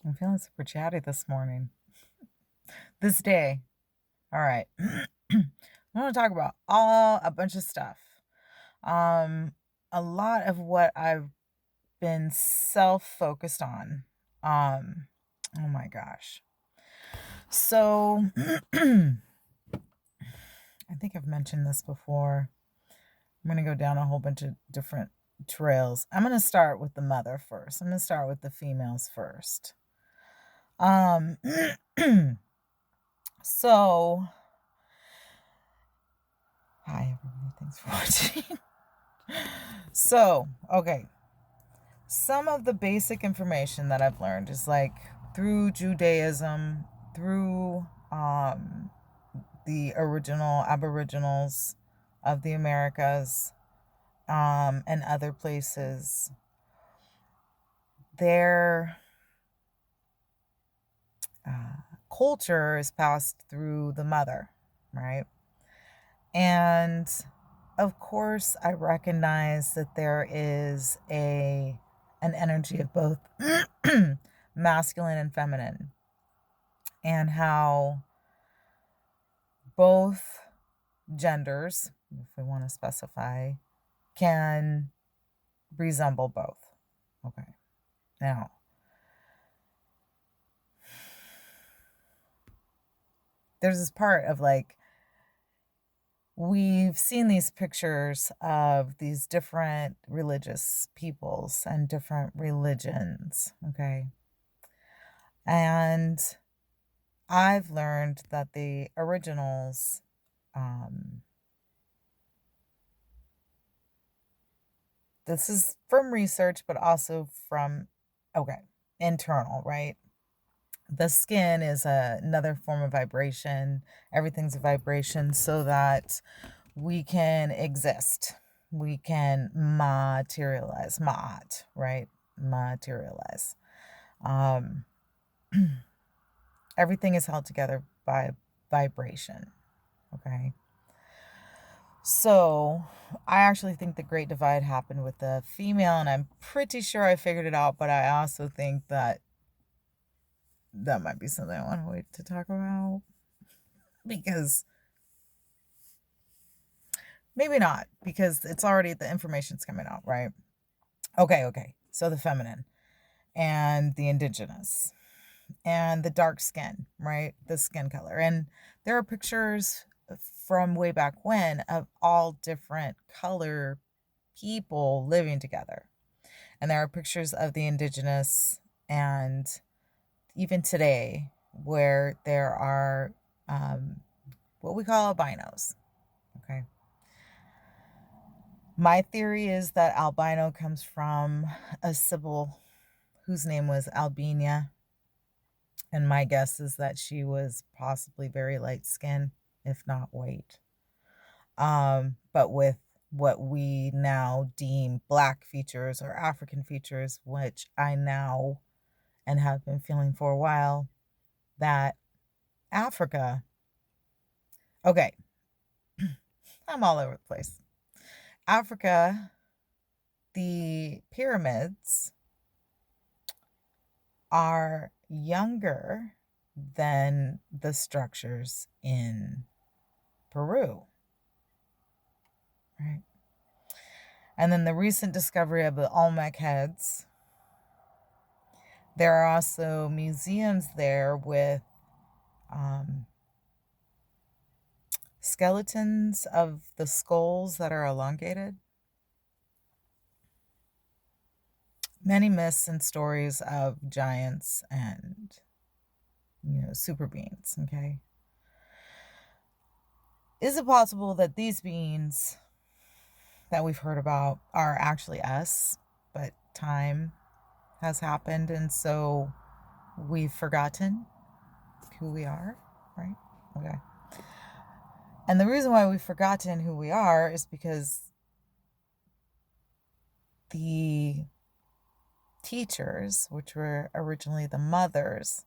I'm feeling super chatty this morning. This day. All right. I want to talk about a bunch of stuff. Um, a lot of what I've been self-focused on. Um, oh my gosh. So I think I've mentioned this before. I'm going to go down a whole bunch of different trails. I'm going to start with the mother first. I'm going to start with the females first. Um so hi everybody, thanks for watching. So, okay. Some of the basic information that I've learned is like through Judaism, through the original Aboriginals of the Americas, and other places. Their culture is passed through the mother, right? And of course, I recognize that there is an energy of both masculine and feminine, and how both genders, if we want to specify, can resemble both. Okay. Now, there's this part of like, we've seen these pictures of these different religious peoples and different religions, okay? And I've learned that the originals, this is from research, but also from, okay, internal, right? The skin is another form of vibration. Everything's a vibration so that we can exist. We can materialize, right? Materialize. Um, everything is held together by vibration. Okay. So I actually think the Great Divide happened with the female, and I'm pretty sure I figured it out, but I also think that that might be something I want to wait to talk about, because maybe not, because it's already, the information's coming out, right? Okay. So the feminine and the indigenous and the dark skin, right? The skin color. And there are pictures from way back when of all different color people living together. And there are pictures of the indigenous, and even today, where there are what we call albinos. Okay. My theory is that albino comes from a Sibyl whose name was Albina. And my guess is that she was possibly very light skinned, if not white. But with what we now deem black features or African features, which I now and have been feeling for a while, that Africa, okay, I'm all over the place. Africa, the pyramids are younger than the structures in Peru, right? And then the recent discovery of the Olmec heads. There are also museums there with skeletons of the skulls that are elongated. Many myths and stories of giants and, super beings, okay? Is it possible that these beings that we've heard about are actually us, but time has happened, and so we've forgotten who we are, right? Okay. And the reason why we've forgotten who we are is because the teachers, which were originally the mothers,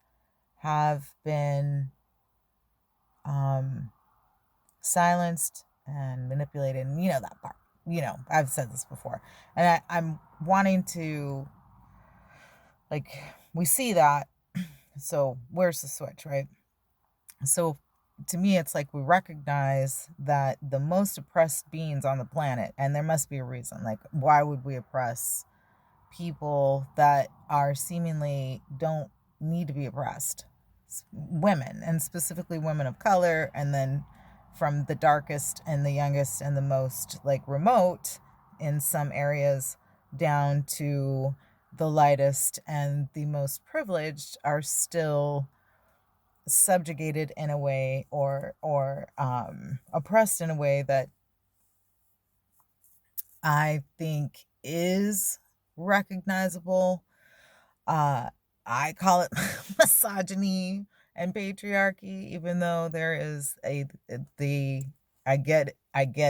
have been silenced and manipulated. And you know that part. I've said this before. And I'm wanting to, like, we see that. So where's the switch, right? So to me, it's like we recognize that the most oppressed beings on the planet, and there must be a reason, like, why would we oppress people that are seemingly don't need to be oppressed? Women, and specifically women of color, and then from the darkest and the youngest and the most like remote in some areas down to the lightest and the most privileged are still subjugated in a way, or oppressed in a way that I think is recognizable. uh I call it misogyny and patriarchy, even though there is the I get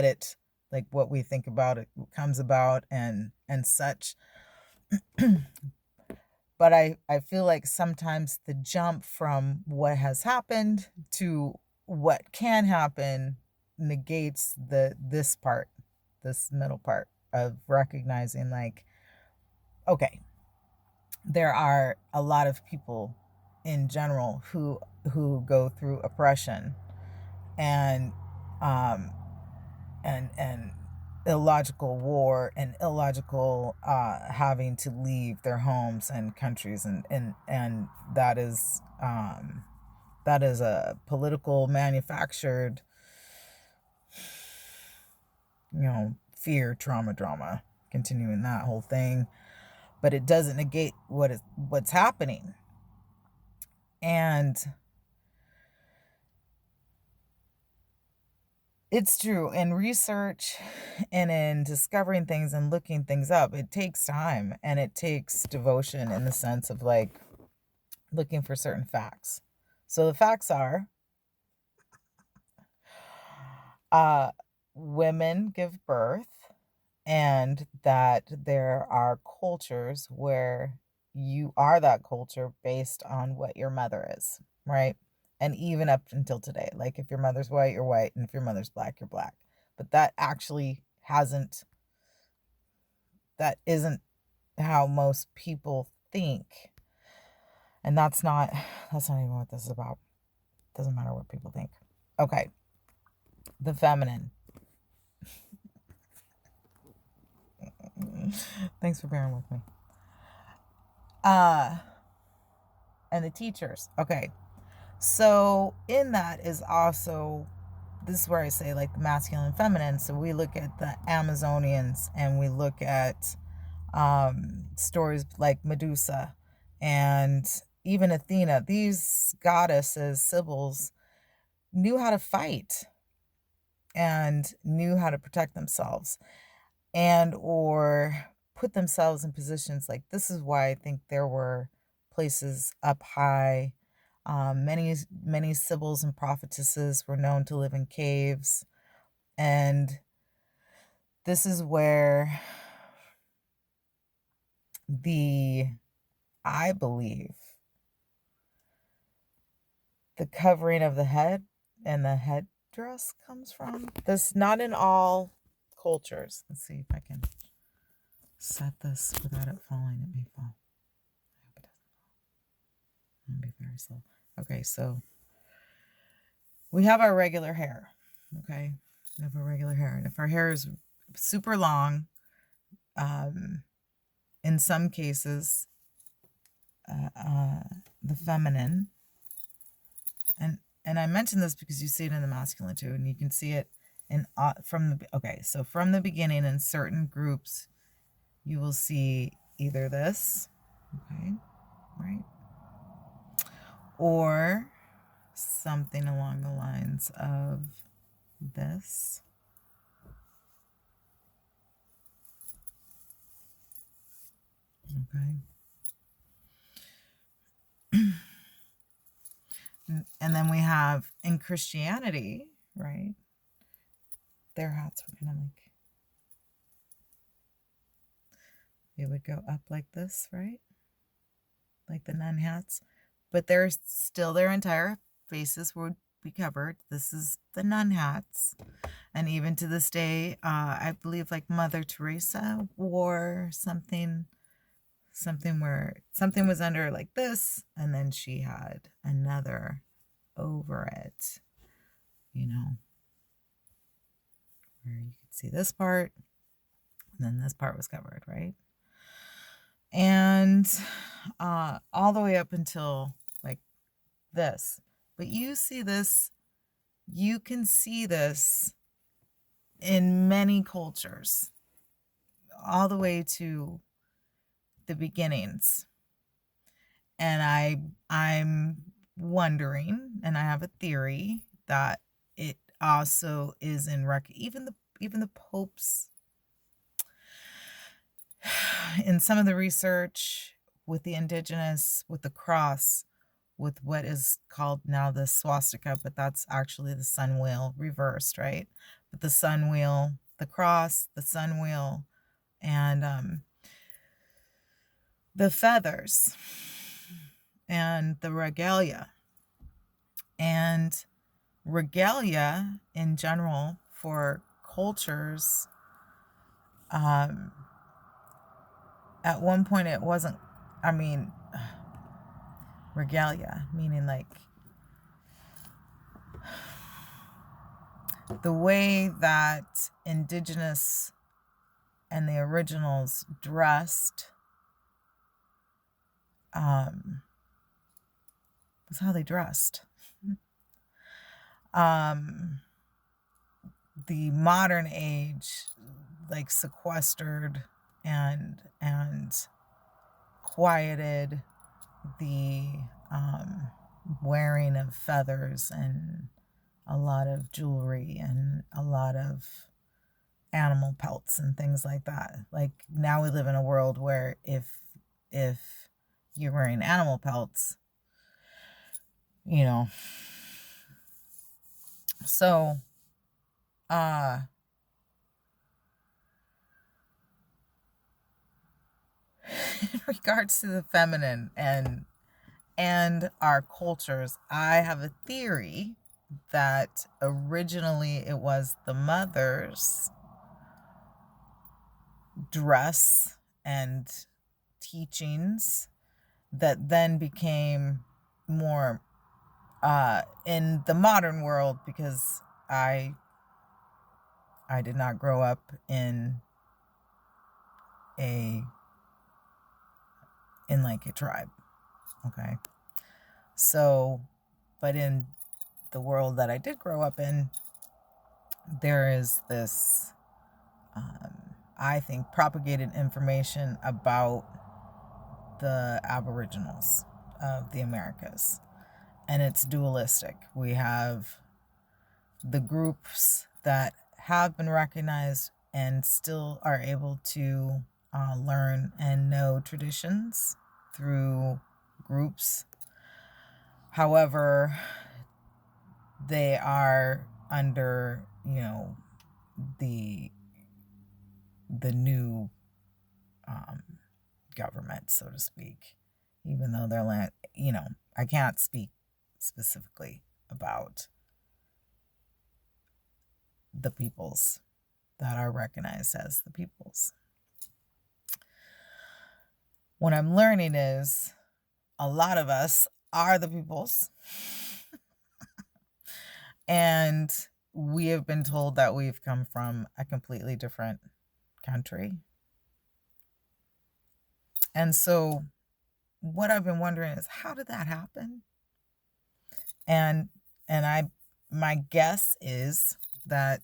it, like what we think about it comes about and such. But I feel like sometimes the jump from what has happened to what can happen negates this part, this middle part of recognizing, like, okay, there are a lot of people in general who go through oppression and um and illogical war and illogical having to leave their homes and countries, and that is a political manufactured, fear, trauma, drama, continuing that whole thing. But it doesn't negate what's happening. And it's true, in research and in discovering things and looking things up, it takes time and it takes devotion, in the sense of like looking for certain facts. So the facts are, uh, women give birth, and that there are cultures where you are that culture based on what your mother is, right? And even up until today, like if your mother's white, you're white, and if your mother's black, you're black. But that actually hasn't, that isn't how most people think. And that's not even what this is about. Doesn't matter what people think. Okay. The feminine. Thanks for bearing with me. Uh and the teachers. Okay. So in that is also, this is where I say like the masculine and feminine. So we look at the Amazonians, and we look at stories like Medusa and even Athena. These goddesses, sibyls, knew how to fight and knew how to protect themselves, and or put themselves in positions. Like, this is why I think there were places up high. Many sibyls and prophetesses were known to live in caves, and this is where I believe the covering of the head and the headdress comes from. This, not in all cultures. Let's see if I can set this without it falling. It may fall. I hope it doesn't fall. It'll be very slow. Okay, so we have our regular hair. Okay, we have our regular hair, and if our hair is super long, in some cases, the feminine, and I mention this because you see it in the masculine too, and you can see it from the beginning in certain groups, you will see either this, okay, right, or something along the lines of this. Okay. And then we have in Christianity, right? Their hats were kind of like, they would go up like this, right? Like the nun hats. But there's still, their entire faces would be covered. This is the nun hats. And even to this day, I believe like Mother Teresa wore something something where something was under like this, and then she had another over it, where you could see this part, and then this part was covered, right? And all the way up until like this. But you see this, you can see this in many cultures, all the way to the beginnings. And I'm wondering, and I have a theory that it also is in even the popes in some of the research with the indigenous, with the cross, with what is called now the swastika, but that's actually the sun wheel reversed, right? But the sun wheel, the cross, the sun wheel, and the feathers, and the regalia. And regalia in general for cultures, at one point it wasn't, I mean, regalia, meaning like the way that indigenous and the originals dressed, was how they dressed. The modern age, like sequestered and quieted the wearing of feathers and a lot of jewelry and a lot of animal pelts and things like that. Like now we live in a world where if you're wearing animal pelts, so in regards to the feminine and our cultures, I have a theory that originally it was the mother's dress and teachings that then became more in the modern world, because I did not grow up in like a tribe. Okay. So, but in the world that I did grow up in, there is this, I think, propagated information about the Aboriginals of the Americas. And it's dualistic. We have the groups that have been recognized and still are able to learn and know traditions through groups. However, they are under, the new government, so to speak, even though they're I can't speak specifically about the peoples that are recognized as the peoples. What I'm learning is a lot of us are the peoples, and we have been told that we've come from a completely different country. And so what I've been wondering is, how did that happen? And my guess is that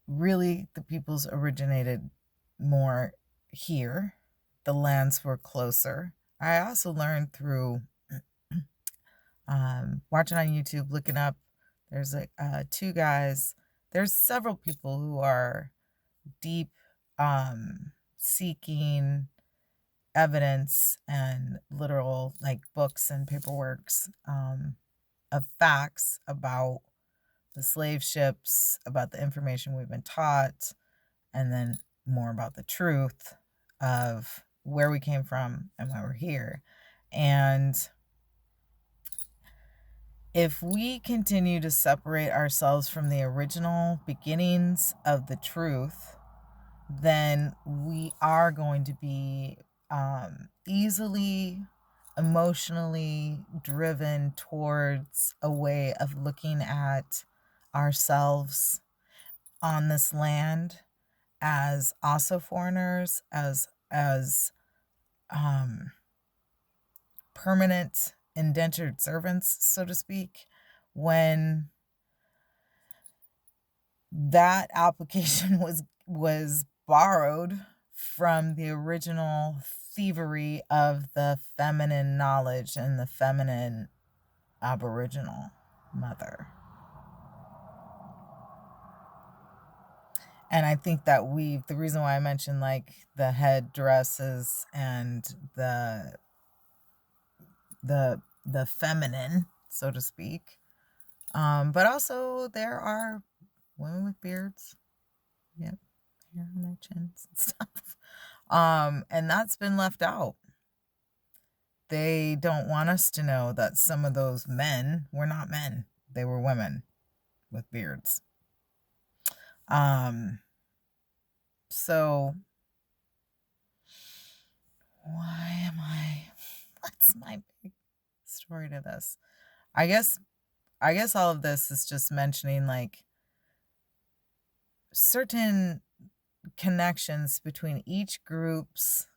really the peoples originated more here. The lands were closer. I also learned through watching on YouTube, looking up, there's like two guys. There's several people who are deep seeking evidence and literal like books and paperworks of facts about the slave ships, about the information we've been taught, and then more about the truth of where we came from and why we're here. And if we continue to separate ourselves from the original beginnings of the truth, then we are going to be easily emotionally driven towards a way of looking at ourselves on this land as also foreigners, as permanent indentured servants, so to speak, when that application was borrowed from the original thievery of the feminine knowledge and the feminine aboriginal mother. And I think that the reason why I mentioned like the head dresses and the feminine, so to speak, but also there are women with beards, yep, hair on their chins and stuff, and that's been left out. They don't want us to know that some of those men were not men, they were women with beards. So what's my big story to this? I guess all of this is just mentioning like certain connections between each groups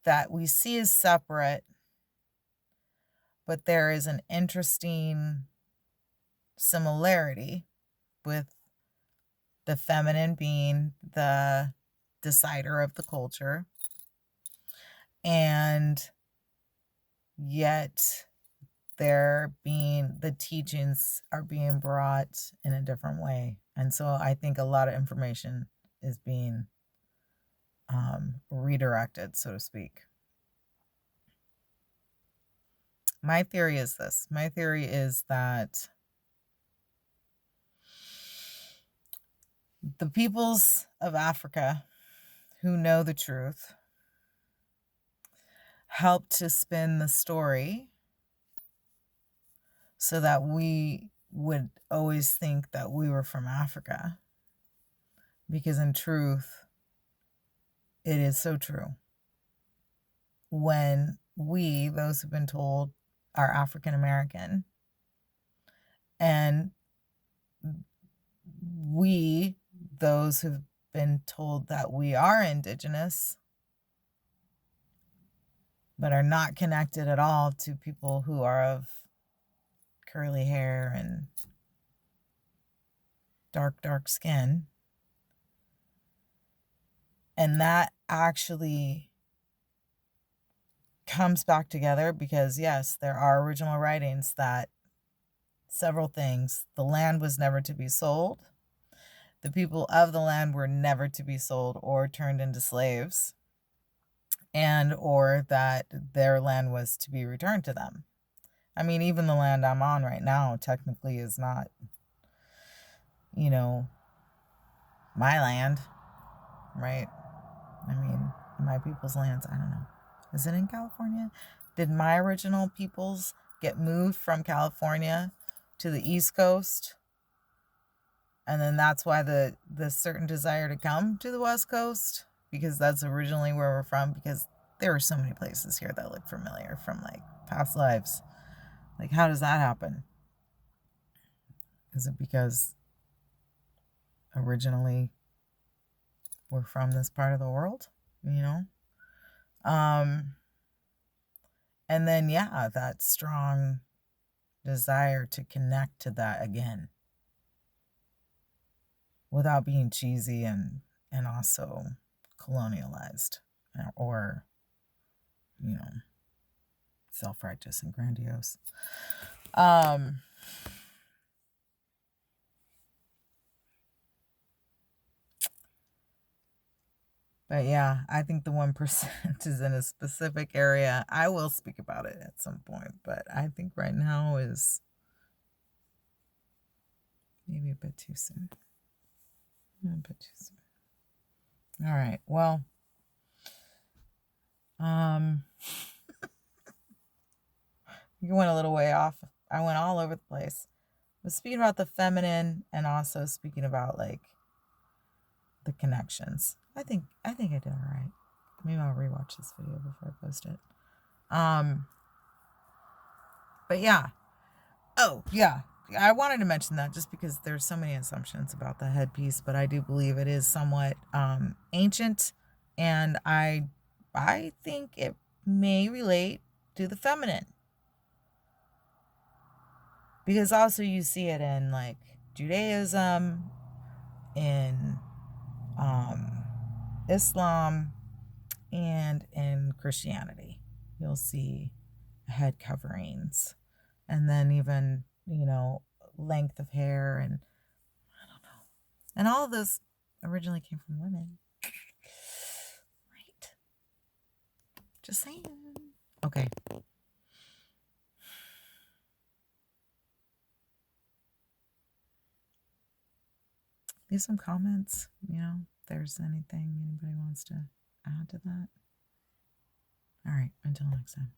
that we see as separate, but there is an interesting similarity with the feminine being the decider of the culture, and yet the teachings are being brought in a different way. And so I think a lot of information is being redirected, so to speak. My theory is this. My theory is that the peoples of Africa who know the truth help to spin the story so that we would always think that we were from Africa. Because in truth, it is so true. When we, those who've been told, are African American, and we, those who've been told that we are indigenous, but are not connected at all to people who are of curly hair and dark skin. And that actually comes back together because, yes, there are original writings that several things. The land was never to be sold. The people of the land were never to be sold or turned into slaves, and or that their land was to be returned to them. I mean, even the land I'm on right now technically is not, my land, right? I mean, my people's lands, I don't know. Is it in California? Did my original peoples get moved from California to the East Coast? And then that's why the certain desire to come to the West Coast, because that's originally where we're from, because there are so many places here that look familiar from like past lives. Like, how does that happen? Is it because originally we're from this part of the world, and then, yeah, that strong desire to connect to that again without being cheesy and also colonialized or, self-righteous and grandiose. But yeah, I think the 1% is in a specific area. I will speak about it at some point, but I think right now is maybe a bit too soon. All right. Well, you went a little way off. I went all over the place. I was speaking about the feminine and also speaking about like the connections. I think I did all right. Maybe I'll rewatch this video before I post it. But yeah. Oh, yeah. I wanted to mention that just because there's so many assumptions about the headpiece, but I do believe it is somewhat ancient, and I think it may relate to the feminine. Because also you see it in like Judaism, in Islam, and in Christianity. You'll see head coverings, and then even, length of hair, and I don't know. And all of those originally came from women. Right. Just saying. Okay. Leave some comments, if there's anything anybody wants to add to that. All right. Until next time.